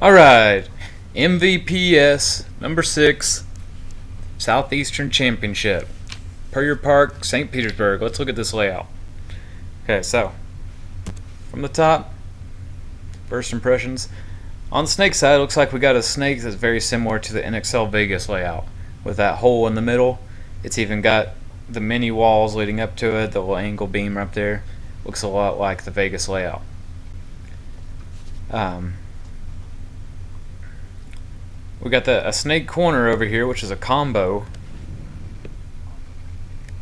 Alright, MVPS number 6, Southeastern Championship, Puryear Park, St. Petersburg. Let's look at this layout. Okay, so from the top, first impressions. On the snake side, it looks like we got a snake that's very similar to the NXL Vegas layout, with that hole in the middle. It's even got the mini walls leading up to it, the little angle beam up there. Looks a lot like the Vegas layout. We got a snake corner over here, which is a combo.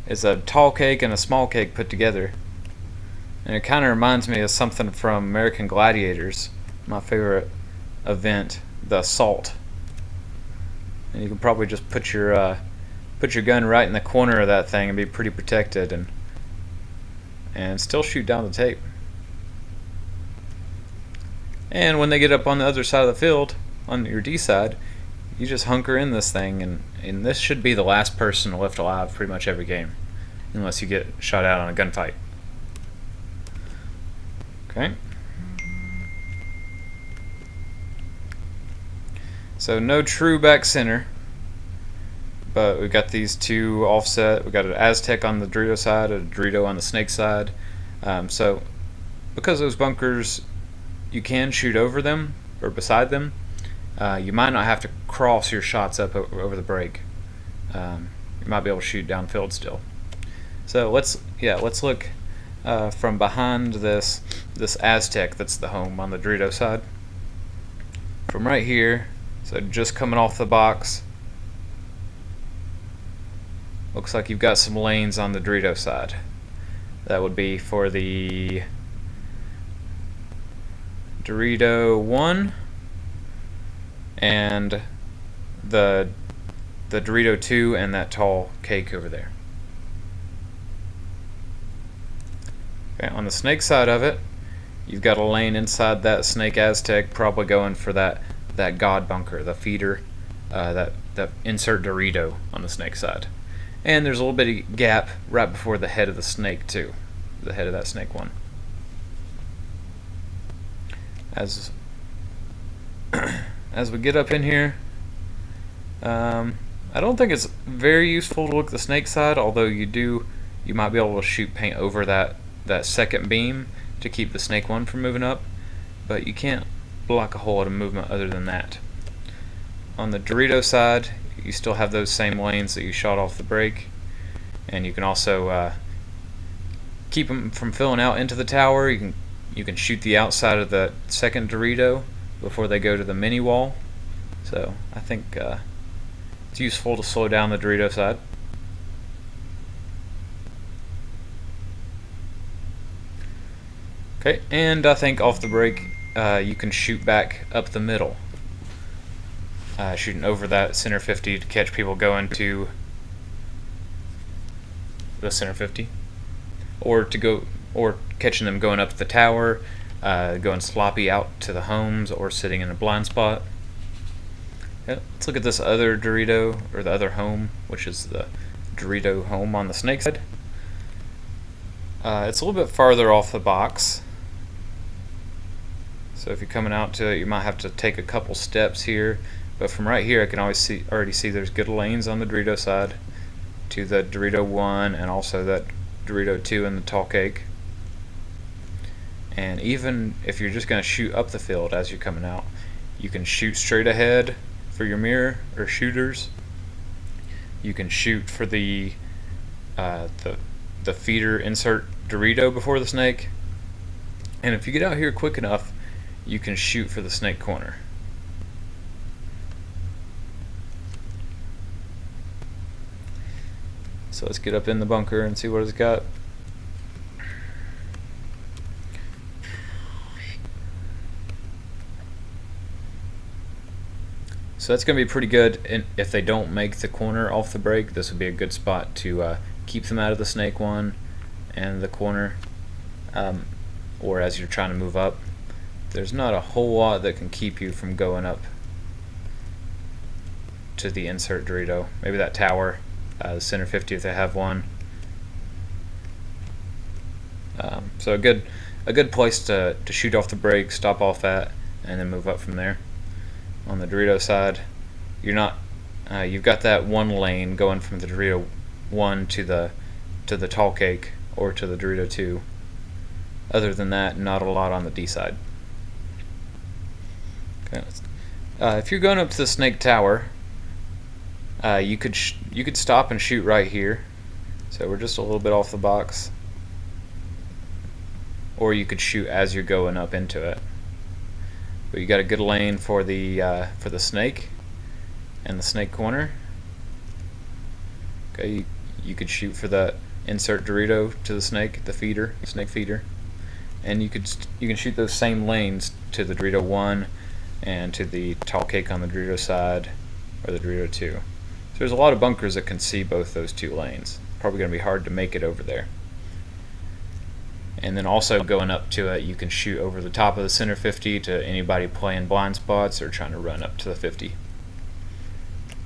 It's a tall cake and a small cake put together. And it kind of reminds me of something from American Gladiators, my favorite event, the assault. And you can probably just put your gun right in the corner of that thing and be pretty protected, and still shoot down the tape. And when they get up on the other side of the field, on your D side, you just hunker in this thing, and this should be the last person left alive pretty much every game, unless you get shot out on a gunfight. Okay. So no true back center, but we've got these two offset. We've got an Aztec on the Dorito side, a Dorito on the snake side. So because those bunkers, you can shoot over them or beside them. You might not have to cross your shots up over the break. You might be able to shoot downfield still. So let's look from behind this Aztec that's the home on the Dorito side. From right here, so just coming off the box, looks like you've got some lanes on the Dorito side. That would be for the Dorito 1 and the Dorito 2 and that tall cake over there. Okay, on the snake side of it, you've got a lane inside that snake Aztec, probably going for that God bunker, the feeder, that insert Dorito on the snake side. And there's a little bitty gap right before the head of the snake too, the head of that snake one. As we get up in here, I don't think it's very useful to look at the snake side, although you might be able to shoot paint over that second beam to keep the snake one from moving up, but you can't block a hole at a movement other than that. On the Dorito side, you still have those same lanes that you shot off the break, and you can also keep them from filling out into the tower. You can shoot the outside of the second Dorito before they go to the mini wall. So I think it's useful to slow down the Dorito side. Okay, and I think off the break you can shoot back up the middle, shooting over that center 50 to catch people going to the center 50, or catching them going up the tower, going sloppy out to the homes, or sitting in a blind spot. Yeah, let's look at this other Dorito, or the other home, which is the Dorito home on the snake side. It's a little bit farther off the box, so if you're coming out to it, you might have to take a couple steps here. But from right here, I can already see there's good lanes on the Dorito side to the Dorito 1 and also that Dorito 2 and the tall cake. And even if you're just going to shoot up the field as you're coming out, you can shoot straight ahead for your mirror or shooters. You can shoot for the feeder insert Dorito before the snake. And if you get out here quick enough, you can shoot for the snake corner. So let's get up in the bunker and see what it's got. So that's going to be pretty good, and if they don't make the corner off the break, this would be a good spot to keep them out of the snake one and the corner, or as you're trying to move up. There's not a whole lot that can keep you from going up to the insert Dorito. Maybe that tower, the center 50 if they have one. So a good place to shoot off the break, stop off at, and then move up from there. on the Dorito side, you're not. You've got that one lane going from the Dorito 1 to the tall cake or to the Dorito 2. Other than that, not a lot on the D side. Okay. If you're going up to the Snake Tower, you could stop and shoot right here. So we're just a little bit off the box. Or you could shoot as you're going up into it. But you got a good lane for the snake and the snake corner. Okay, you could shoot for that insert Dorito to the snake, the feeder, snake feeder, and you can shoot those same lanes to the Dorito 1 and to the tall cake on the Dorito side or the Dorito 2. So there's a lot of bunkers that can see both those two lanes. Probably going to be hard to make it over there. And then also going up to it, you can shoot over the top of the center 50 to anybody playing blind spots or trying to run up to the 50.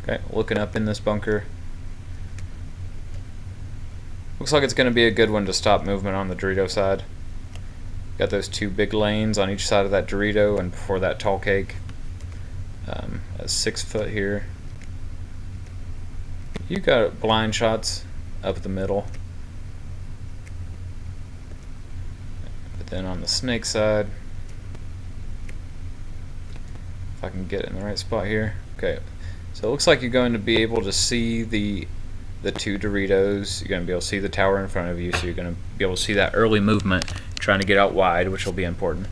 Okay, looking up in this bunker. Looks like it's going to be a good one to stop movement on the Dorito side. Got those two big lanes on each side of that Dorito and before that tall cake. At 6 foot here. You got blind shots up the middle. But then on the snake side, if I can get it in the right spot here. Okay. So it looks like you're going to be able to see the two Doritos. You're going to be able to see the tower in front of you, so you're going to be able to see that early movement, trying to get out wide, which will be important.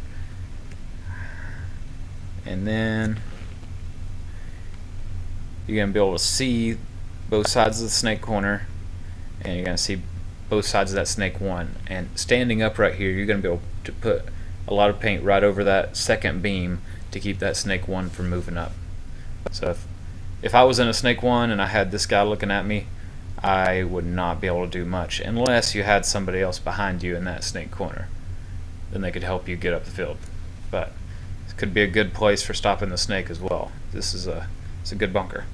And then you're going to be able to see both sides of the snake corner, and you're going to see both sides of that snake 1. And standing up right here, you're going to be able to put a lot of paint right over that second beam to keep that snake 1 from moving up. So if I was in a snake 1 and I had this guy looking at me, I would not be able to do much unless you had somebody else behind you in that snake corner. Then they could help you get up the field. But this could be a good place for stopping the snake as well. It's a good bunker.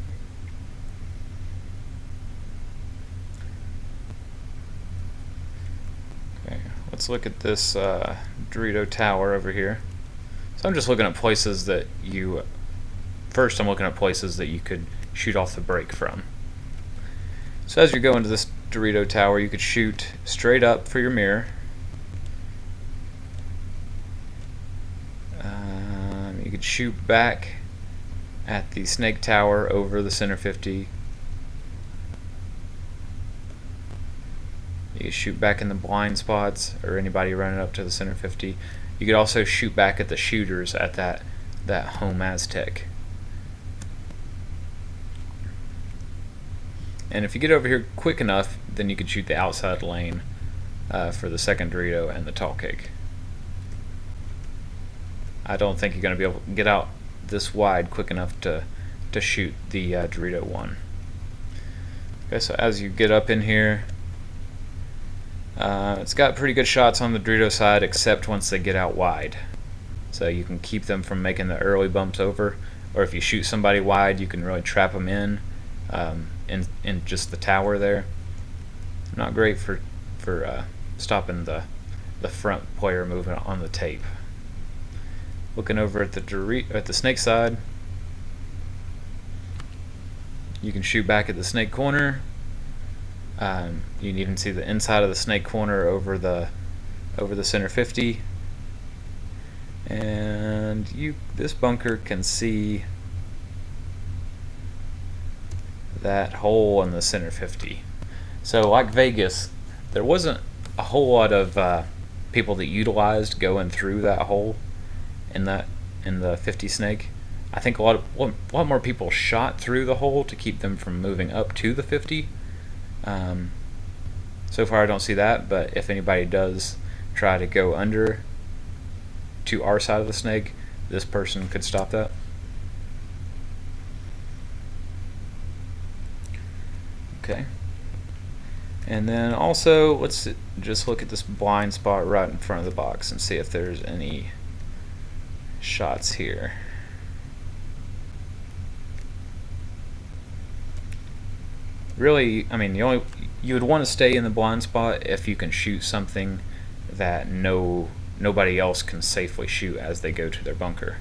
Okay, let's look at this Dorito tower over here. So I'm just looking at places that First, I'm looking at places that you could shoot off the break from. So as you go into this Dorito tower, you could shoot straight up for your mirror. You could shoot back at the snake tower over the center 50. You could shoot back in the blind spots or anybody running up to the center 50. You could also shoot back at the shooters at that home Aztec. And if you get over here quick enough, then you could shoot the outside lane for the second Dorito and the tall cake. I don't think you're going to be able to get out this wide quick enough to shoot the Dorito 1. Okay, so as you get up in here, it's got pretty good shots on the Dorito side, except once they get out wide. So you can keep them from making the early bumps over, or if you shoot somebody wide, you can really trap them in just the tower there. Not great for stopping the front player movement on the tape. Looking over at the snake side, you can shoot back at the snake corner. You can even see the inside of the snake corner over the center 50. And this bunker can see that hole in the center 50. So like Vegas, there wasn't a whole lot of people that utilized going through that hole in the 50 snake. I think a lot more people shot through the hole to keep them from moving up to the 50. So far I don't see that, but if anybody does try to go under to our side of the snake, this person could stop that. Okay. And then also, let's just look at this blind spot right in front of the box and see if there's any shots here. Really, I mean, you would want to stay in the blind spot if you can shoot something that nobody else can safely shoot as they go to their bunker.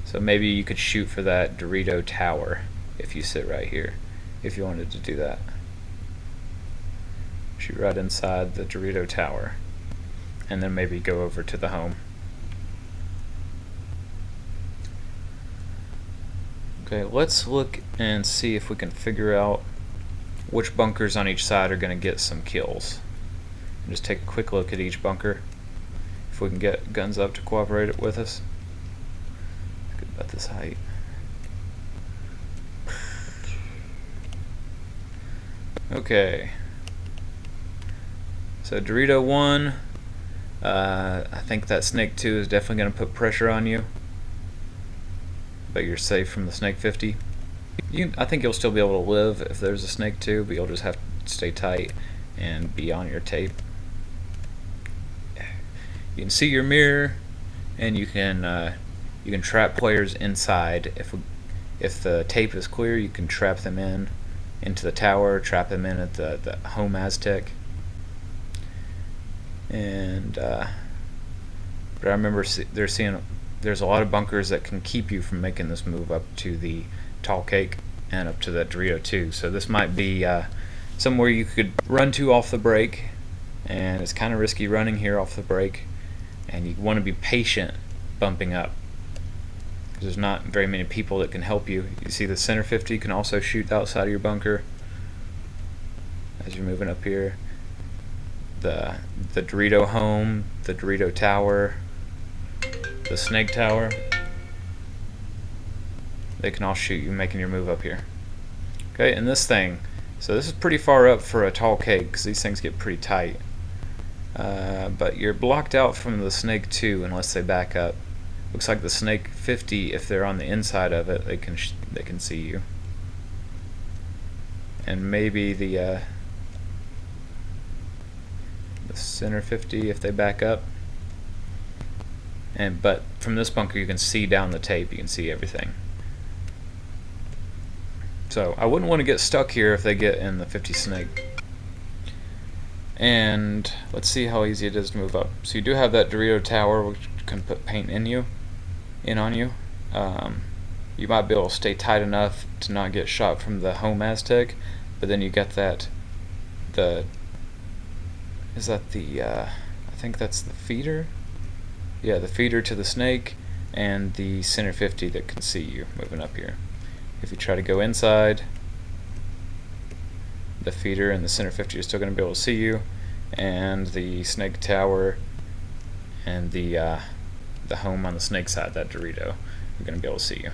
So maybe you could shoot for that Dorito tower if you sit right here, if you wanted to do that. Shoot right inside the Dorito tower, and then maybe go over to the home. Okay, let's look and see if we can figure out which bunkers on each side are going to get some kills. Just take a quick look at each bunker. If we can get guns up to cooperate with us. Good about this height. Okay. So Dorito 1, I think that Snake 2 is definitely going to put pressure on you. But you're safe from the Snake 50. I think you'll still be able to live if there's a Snake 2, but you'll just have to stay tight and be on your tape. You can see your mirror, and you can trap players inside. If the tape is clear, you can trap them into the tower, trap them in at the home Aztec. And but I remember there's a lot of bunkers that can keep you from making this move up to the tall cake and up to that Dorito 2. So this might be somewhere you could run to off the break, and it's kind of risky running here off the break, and you want to be patient bumping up because there's not very many people that can help you. You see the center 50 can also shoot outside of your bunker as you're moving up here. The Dorito home, the Dorito tower, the Snake tower, they can all shoot you making your move up here. Okay, and this thing, so this is pretty far up for a tall cake because these things get pretty tight. But you're blocked out from the Snake 2 unless they back up. Looks like the Snake 50, if they're on the inside of it, they can see you. And maybe the center 50 if they back up. But from this bunker you can see down the tape, you can see everything. So I wouldn't want to get stuck here if they get in the 50 Snake. And let's see how easy it is to move up. So you do have that Dorito tower which can put paint on you. You might be able to stay tight enough to not get shot from the home Aztec, but then you get that I think that's the feeder? Yeah, the feeder to the Snake and the center 50 that can see you moving up here. If you try to go inside, the feeder and the center 50 are still going to be able to see you, and the Snake tower and the home on the Snake side, that Dorito, are going to be able to see you.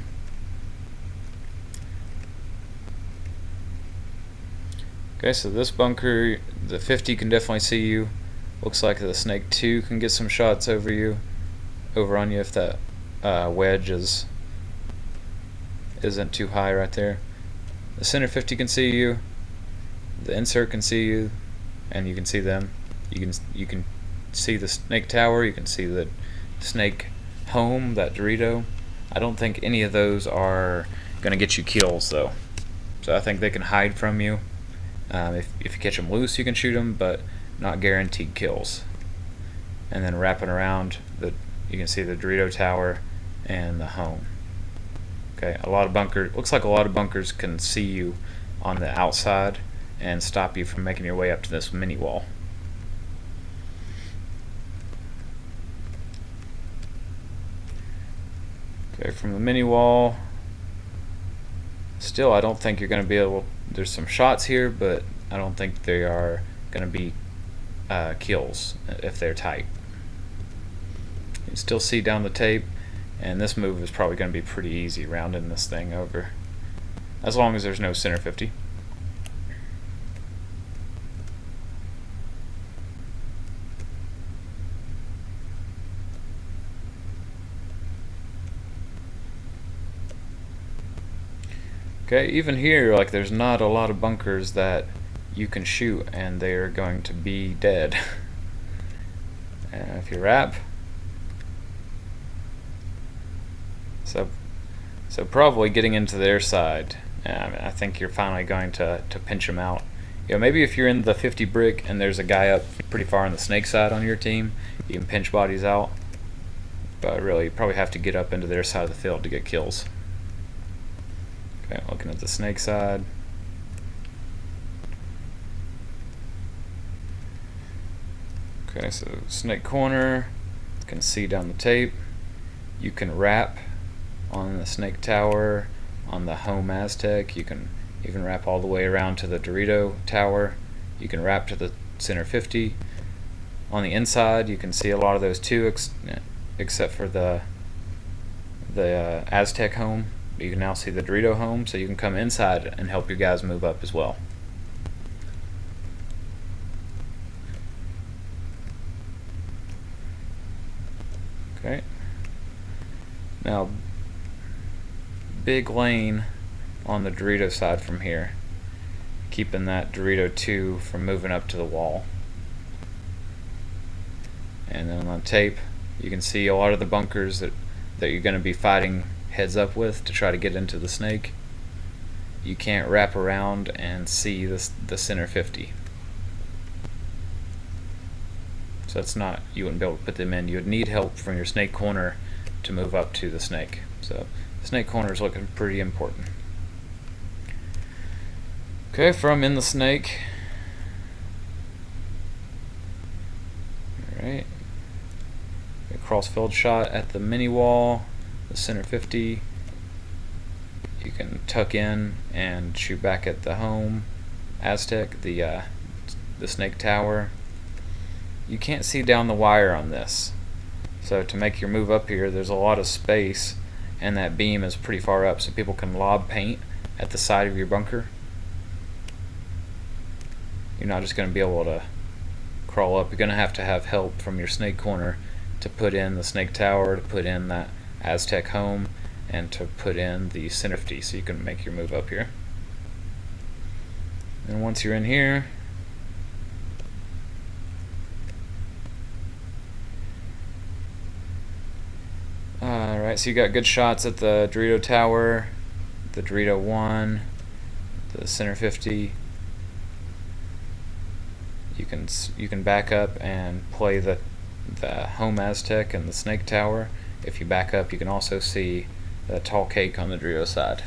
Okay, so this bunker, the 50 can definitely see you. Looks like the Snake 2 can get some shots over on you if that wedge isn't too high right there. The center 50 can see you. The insert can see you, and you can see them. You can see the Snake tower. You can see the Snake home, that Dorito. I don't think any of those are going to get you kills though. So I think they can hide from you. If you catch them loose, you can shoot them, but not guaranteed kills. And then wrapping around, you can see the Dorito tower and the home. Okay, looks like a lot of bunkers can see you on the outside and stop you from making your way up to this mini wall. Okay, from the mini wall, still I don't think you're going to be able, there's some shots here, but I don't think they are going to be kills if they're tight. You can still see down the tape, and this move is probably going to be pretty easy, rounding this thing over, as long as there's no center 50. Okay, even here, like, there's not a lot of bunkers that you can shoot and they're going to be dead. And if you wrap, so probably getting into their side, I think you're finally going to pinch them out. You know, maybe if you're in the 50 brick and there's a guy up pretty far on the Snake side on your team, you can pinch bodies out. But really, you probably have to get up into their side of the field to get kills. Okay, looking at the snake side. Okay, so snake corner, you can see down the tape. You can wrap on the snake tower, on the home Aztec. You can even wrap all the way around to the Dorito tower. You can wrap to the center 50. On the inside, you can see a lot of those too, except for the Aztec home. You can now see the Dorito home, so you can come inside and help your guys move up as well. Okay. Now, big lane on the Dorito side from here, keeping that Dorito 2 from moving up to the wall. And then on the tape, you can see a lot of the bunkers that you're going to be fighting heads up with to try to get into the snake. You can't wrap around and see the center 50. So that's not, you wouldn't be able to put them in. You would need help from your snake corner to move up to the snake. So the snake corner is looking pretty important. Okay, from in the snake. Alright. A cross-field shot at the mini wall, the center 50. You can tuck in and shoot back at the home Aztec, the snake tower. You can't see down the wire on this, so to make your move up here, there's a lot of space, and that beam is pretty far up, so people can lob paint at the side of your bunker. You're not just going to be able to crawl up. You're going to have help from your snake corner to put in the snake tower, to put in that Aztec home, and to put in the center 50, so you can make your move up here. And once you're in here, alright, so you got good shots at the Dorito tower, the Dorito 1, the center 50. You can back up and play the home Aztec and the snake tower. If you back up, you can also see the tall cake on the Dorito side.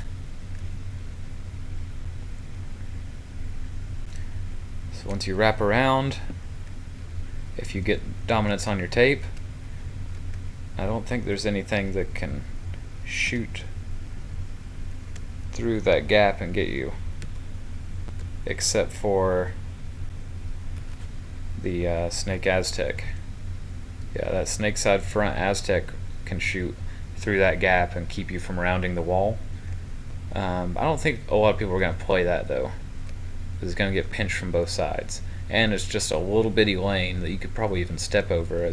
So once you wrap around, if you get dominance on your tape, I don't think there's anything that can shoot through that gap and get you, except for the snake Aztec. Yeah, that snake side front Aztec can shoot through that gap and keep you from rounding the wall. I don't think a lot of people are going to play that though, because it's going to get pinched from both sides, and it's just a little bitty lane that you could probably even step over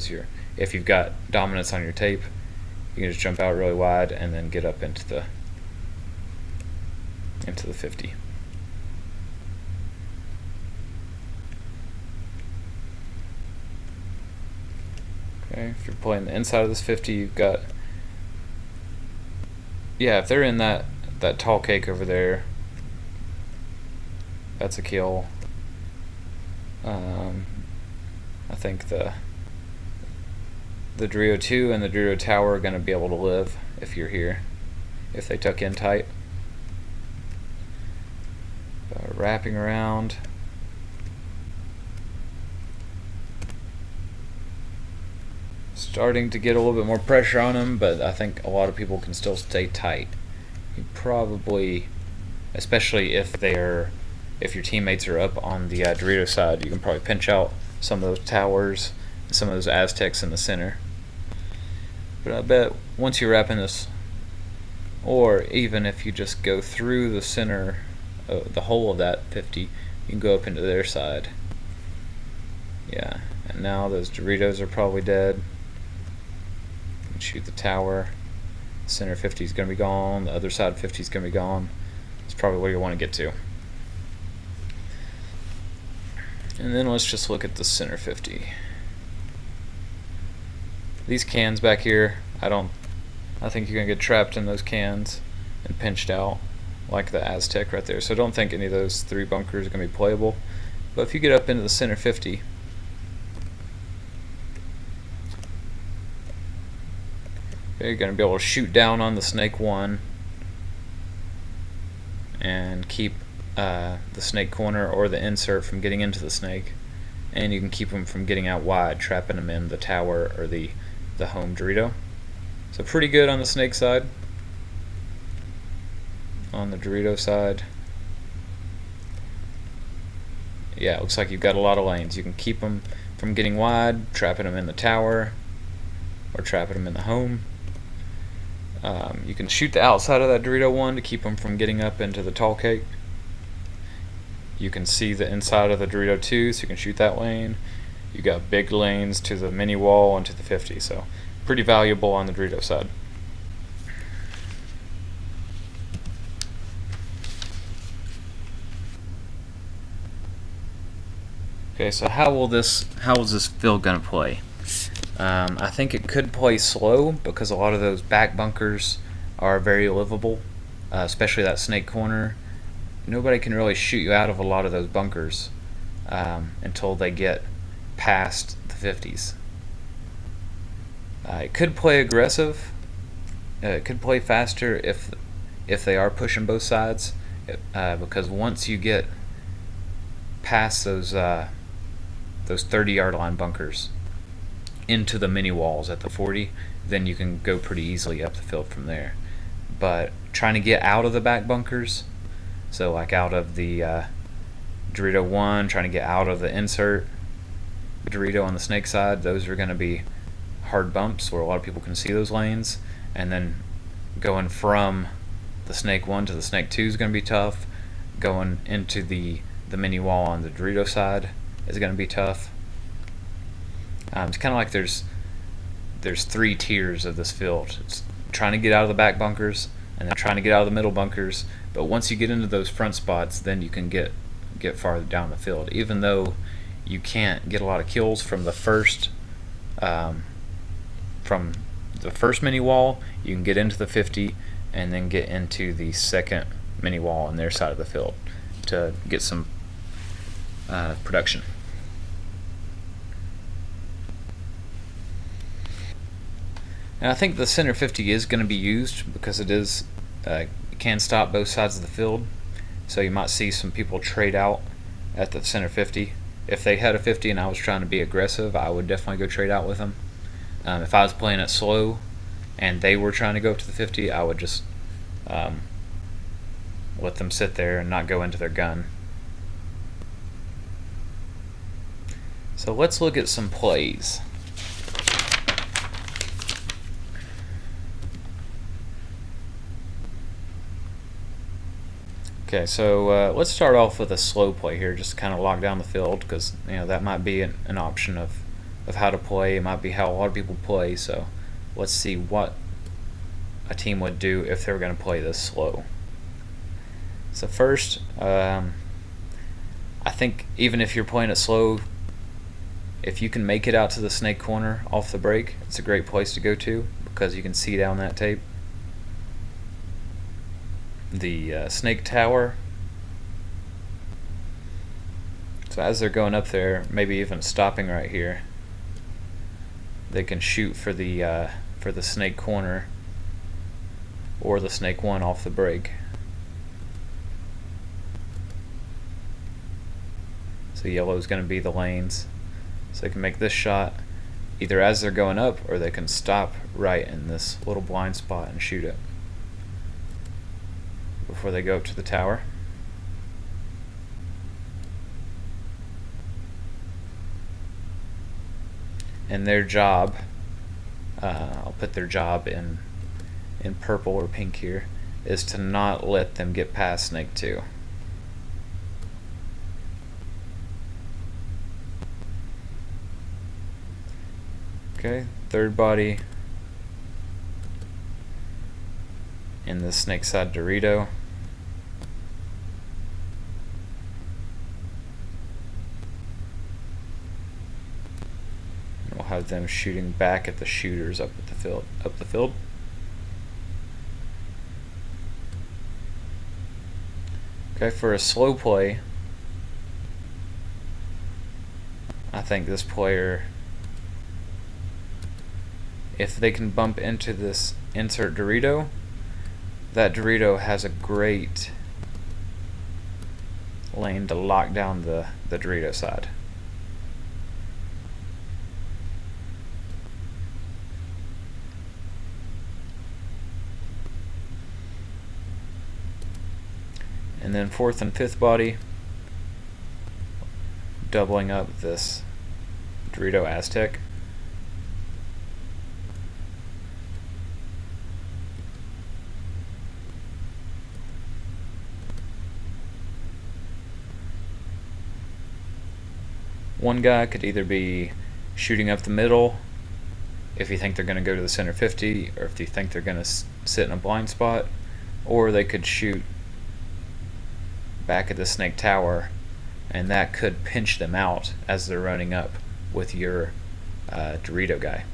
if you've got dominance on your tape. You can just jump out really wide and then get up into the 50. Okay, if you're playing the inside of this 50, you've got, yeah, if they're in that tall cake over there, that's a kill. I think the Dorito 2 and the Dorito tower are going to be able to live if you're here, if they tuck in tight. Wrapping around. Starting to get a little bit more pressure on them, but I think a lot of people can still stay tight. You probably, especially if your teammates are up on the Dorito side, you can probably pinch out some of those towers, some of those Aztecs in the center. But I bet once you're wrapping this, or even if you just go through the center, the whole of that 50, you can go up into their side. Yeah, and now those Doritos are probably dead. You can shoot the tower. Center 50 is going to be gone. The other side 50 is going to be gone. It's probably where you want to get to. And then let's just look at the center 50. These cans back here, I think you're going to get trapped in those cans and pinched out like the Aztec right there. So I don't think any of those three bunkers are going to be playable. But if you get up into the center 50, Okay, you're going to be able to shoot down on the snake 1 and keep the snake corner or the insert from getting into the snake, and you can keep them from getting out wide, trapping them in the tower or the home Dorito. So pretty good on the snake side. On the Dorito side, yeah, it looks like you've got a lot of lanes. You can keep them from getting wide, trapping them in the tower or trapping them in the home. You can shoot the outside of that Dorito 1 to keep them from getting up into the tall cake. You can see the inside of the Dorito 2, so you can shoot that lane. You got big lanes to the mini wall and to the 50, so pretty valuable on the Dorito side. Okay, so how is this field gonna play? I think it could play slow because a lot of those back bunkers are very livable, especially that snake corner. Nobody can really shoot you out of a lot of those bunkers until they get past the 50s. It could play aggressive. It could play faster if they are pushing both sides, because once you get past those 30-yard line bunkers into the mini walls at the 40, then you can go pretty easily up the field from there. But trying to get out of the back bunkers, so like out of the Dorito 1, trying to get out of the insert Dorito on the snake side, those are going to be hard bumps where a lot of people can see those lanes. And then going from the snake 1 to the snake 2 is going to be tough. Going into the mini wall on the Dorito side is going to be tough. It's kind of like there's 3 tiers of this field. It's trying to get out of the back bunkers, and then trying to get out of the middle bunkers. But once you get into those front spots, then you can get farther down the field. Even though you can't get a lot of kills from the first mini wall, you can get into the 50 and then get into the second mini wall on their side of the field to get some production. And I think the center 50 is going to be used because it is can stop both sides of the field. So you might see some people trade out at the center 50. If they had a 50 and I was trying to be aggressive, I would definitely go trade out with them. If I was playing it slow and they were trying to go up to the 50, I would just let them sit there and not go into their gun. So let's look at some plays. Okay, so let's start off with a slow play here, just to kind of lock down the field, because that might be an option of how to play. It might be how a lot of people play. So let's see what a team would do if they were going to play this slow. So first, I think even if you're playing it slow, if you can make it out to the snake corner off the break, it's a great place to go to because you can see down that tape. The snake tower. So as they're going up there, maybe even stopping right here, they can shoot for the snake corner or the snake 1 off the break. So yellow is going to be the lanes. So they can make this shot either as they're going up, or they can stop right in this little blind spot and shoot it before they go up to the tower. And their job, I'll put their job in purple or pink here, is to not let them get past snake 2. Okay, third body in the snake side Dorito. We'll have them shooting back at the shooters up the field. Okay, for a slow play, I think this player if they can bump into this insert Dorito, that Dorito has a great lane to lock down the Dorito side. And then fourth and fifth body, doubling up this Dorito Aztec. One guy could either be shooting up the middle if you think they're going to go to the center 50, or if you think they're going to sit in a blind spot, or they could shoot back at the snake tower, and that could pinch them out as they're running up with your Dorito guy.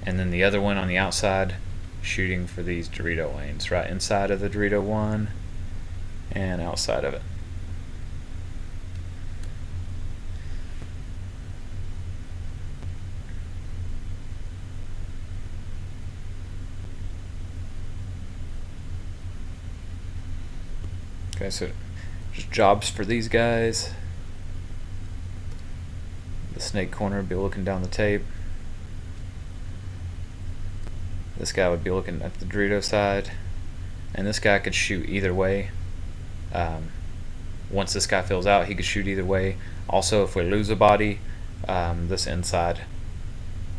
And then the other one on the outside, shooting for these Dorito lanes, right inside of the Dorito one and outside of it. Okay, so just jobs for these guys. The snake corner would be looking down the tape. This guy would be looking at the Dorito side. And this guy could shoot either way. Once this guy fills out, he could shoot either way. Also, if we lose a body, this inside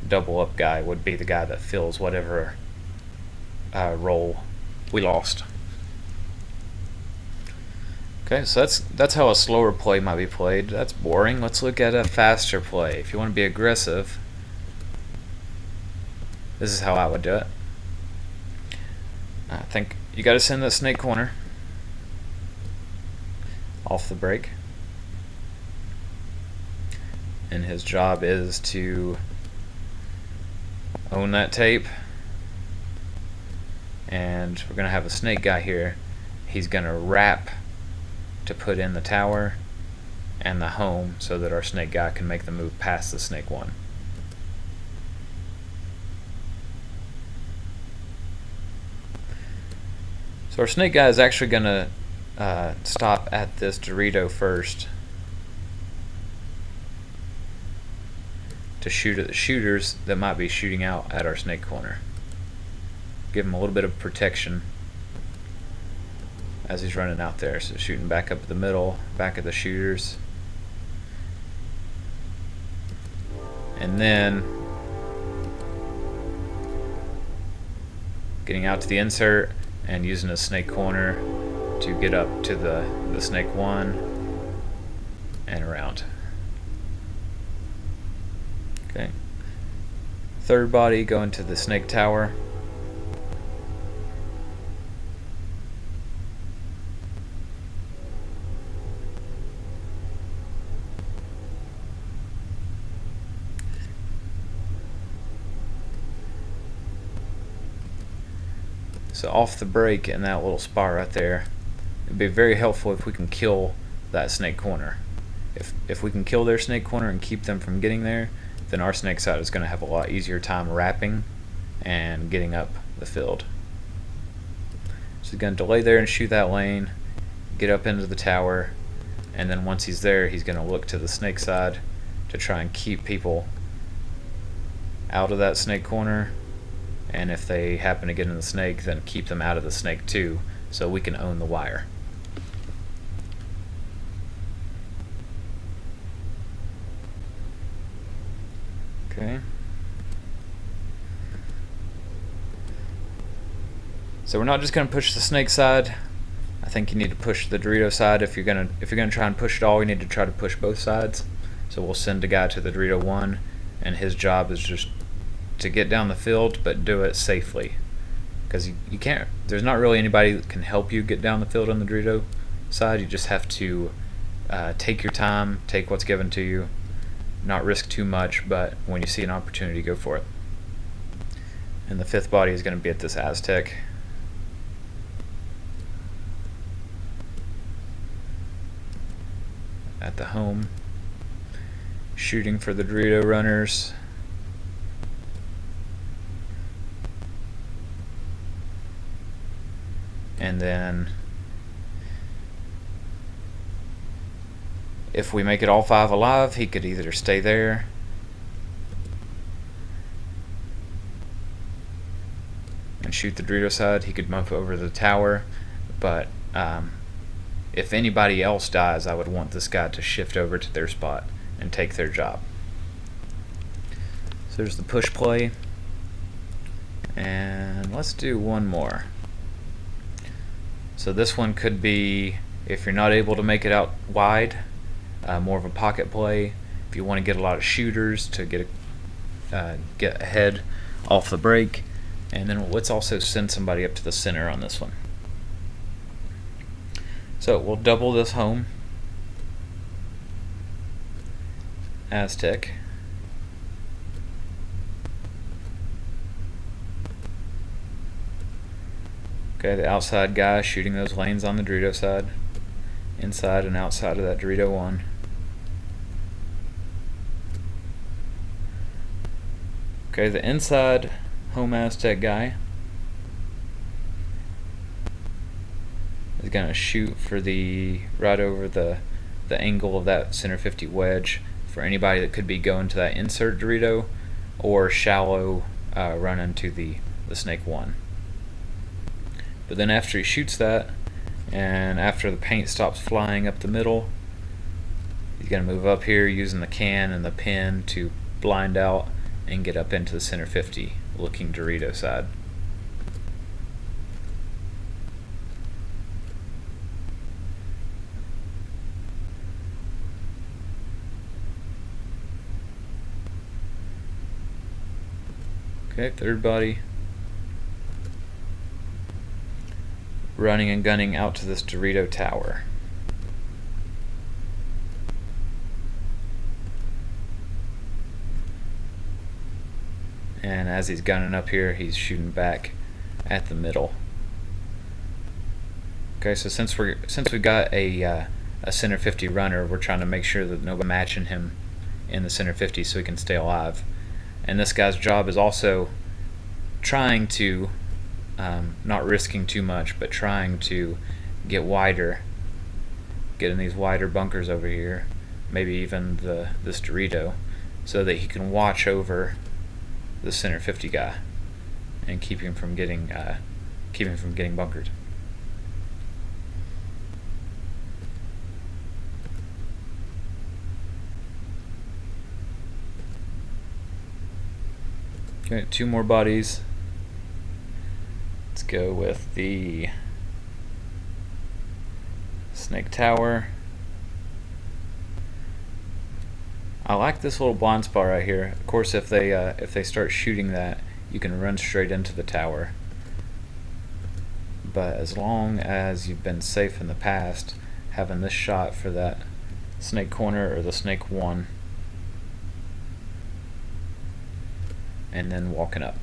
double up guy would be the guy that fills whatever role we lost. Okay, so that's how a slower play might be played. That's boring. Let's look at a faster play. If you want to be aggressive, this is how I would do it. I think you got to send that snake corner off the break, and his job is to own that tape. And we're gonna have a snake guy here. He's gonna wrap to put in the tower and the home so that our snake guy can make the move past the snake one. So our snake guy is actually going to stop at this Dorito first to shoot at the shooters that might be shooting out at our snake corner. Give him a little bit of protection as he's running out there. So shooting back up the middle, back at the shooters. And then getting out to the insert and using a snake corner to get up to the snake one and around. Okay. Third body going to the snake tower. So off the break in that little spot right there, it'd be very helpful if we can kill that snake corner. If we can kill their snake corner and keep them from getting there, then our snake side is going to have a lot easier time wrapping and getting up the field. So he's going to delay there and shoot that lane, get up into the tower, and then once he's there, he's going to look to the snake side to try and keep people out of that snake corner. And if they happen to get in the snake, then keep them out of the snake too, so we can own the wire. Okay. So we're not just going to push the snake side. I think you need to push the Dorito side. If you're gonna try and push it all, you need to try to push both sides. So we'll send a guy to the Dorito one, and his job is just to get down the field, but do it safely, because you can't. There's not really anybody that can help you get down the field on the Dorito side. You just have to take your time, take what's given to you, not risk too much, but when you see an opportunity, go for it. And the fifth body is going to be at this Aztec. At the home, shooting for the Dorito runners. and then if we make it all 5 alive, he could either stay there and shoot the Dorito side, he could move over the tower, but if anybody else dies, I would want this guy to shift over to their spot and take their job. So there's the push play, and let's do one more. So this one could be, if you're not able to make it out wide, more of a pocket play. If you want to get a lot of shooters to get ahead off the break, and then let's also send somebody up to the center on this one. So we'll double this home Aztec. Okay, the outside guy shooting those lanes on the Dorito side, inside and outside of that Dorito one. Okay, the inside home Aztec guy is going to shoot for the right over the angle of that center 50 wedge for anybody that could be going to that insert Dorito or shallow run into the snake one. But then after he shoots that, and after the paint stops flying up the middle, he's going to move up here using the can and the pin to blind out and get up into the center 50 looking Dorito side. Okay, third body running and gunning out to this Dorito tower. And as he's gunning up here, he's shooting back at the middle. Okay, so since we got a center 50 runner, we're trying to make sure that nobody's matching him in the center 50 so he can stay alive. And this guy's job is also trying to, not risking too much, but trying to get wider, get in these wider bunkers over here, maybe even this Dorito, so that he can watch over the center 50 guy and keep him from getting bunkered. Okay, 2 more bodies. Let's go with the snake tower. I like this little blind spot right here. Of course, if they start shooting that, you can run straight into the tower. But as long as you've been safe in the past, having this shot for that snake corner or the snake one, and then walking up.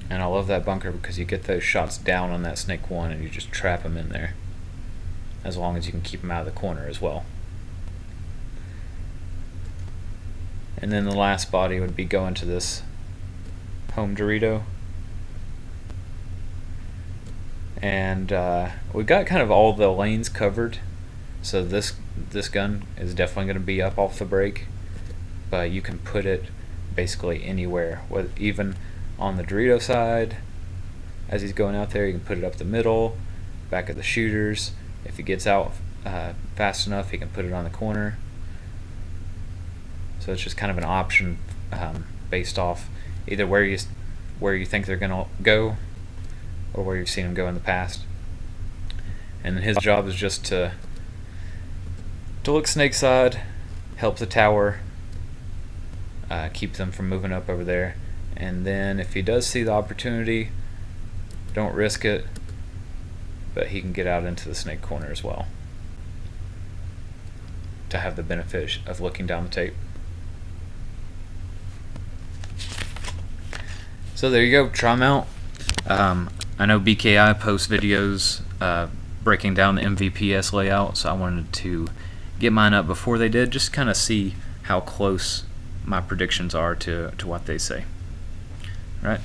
And I love that bunker because you get those shots down on that snake one and you just trap them in there, as long as you can keep them out of the corner as well. And then the last body would be going to this home Dorito. And we've got kind of all the lanes covered, so this gun is definitely going to be up off the break, but you can put it basically anywhere, even on the Dorito side. As he's going out there, you can put it up the middle, back at the shooters. If he gets out fast enough, he can put it on the corner. So it's just kind of an option based off either where you think they're going to go or where you've seen them go in the past. And his job is just to look snake side, help the tower, keep them from moving up over there. And then if he does see the opportunity, don't risk it, but he can get out into the snake corner as well to have the benefit of looking down the tape. So there you go, try them out. I know BKI posts videos breaking down the MVPS layout, so I wanted to get mine up before they did, just kind of see how close my predictions are to what they say. All right,